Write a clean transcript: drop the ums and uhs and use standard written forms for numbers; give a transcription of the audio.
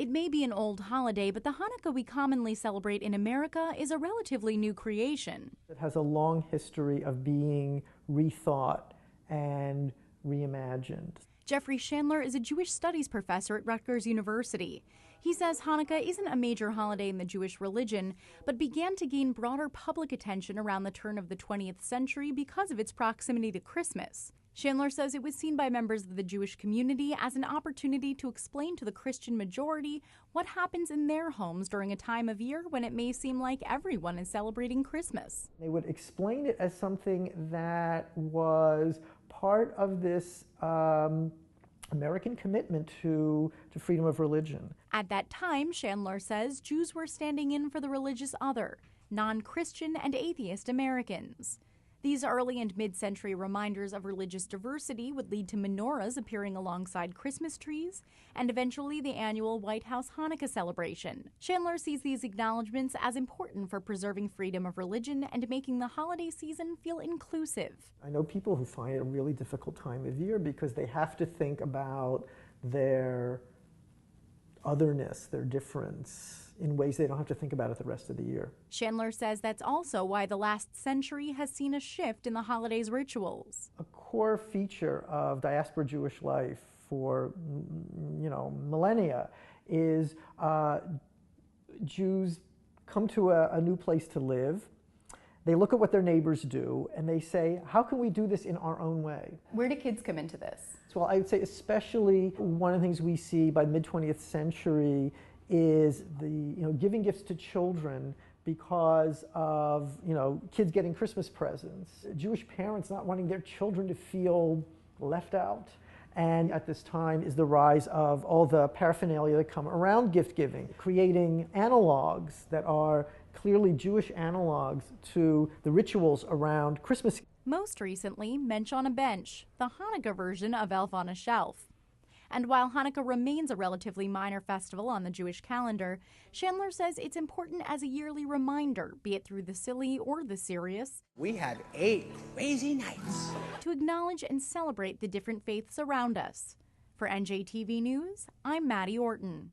It may be an old holiday, but the Hanukkah we commonly celebrate in America is a relatively new creation. It has a long history of being rethought and reimagined. Jeffrey Chandler is a Jewish studies professor at Rutgers University. He says Hanukkah isn't a major holiday in the Jewish religion, but began to gain broader public attention around the turn of the 20th century because of its proximity to Christmas. Chandler says it was seen by members of the Jewish community as an opportunity to explain to the Christian majority what happens in their homes during a time of year when it may seem like everyone is celebrating Christmas. They would explain it as something that was part of this American commitment to freedom of religion. At that time, Chandler says, Jews were standing in for the religious other, non-Christian and atheist Americans. These early and mid-century reminders of religious diversity would lead to menorahs appearing alongside Christmas trees and eventually the annual White House Hanukkah celebration. Chandler sees these acknowledgments as important for preserving freedom of religion and making the holiday season feel inclusive. I know people who find it a really difficult time of year because they have to think about their otherness, their difference, in ways they don't have to think about it the rest of the year. Chandler says that's also why the last century has seen a shift in the holidays' rituals. A core feature of diaspora Jewish life for, millennia is Jews come to a new place to live. They look at what their neighbors do and they say, how can we do this in our own way? Where do kids come into this? Well, I would say especially one of the things we see by the mid-20th century is the giving gifts to children because of kids getting Christmas presents, Jewish parents not wanting their children to feel left out. And at this time is the rise of all the paraphernalia that come around gift giving, creating analogs that are clearly Jewish analogs to the rituals around Christmas. Most recently, Mensch on a Bench, the Hanukkah version of Elf on a Shelf. And while Hanukkah remains a relatively minor festival on the Jewish calendar, Chandler says it's important as a yearly reminder, be it through the silly or the serious. We had 8 crazy nights. To acknowledge and celebrate the different faiths around us. For NJTV News, I'm Maddie Orton.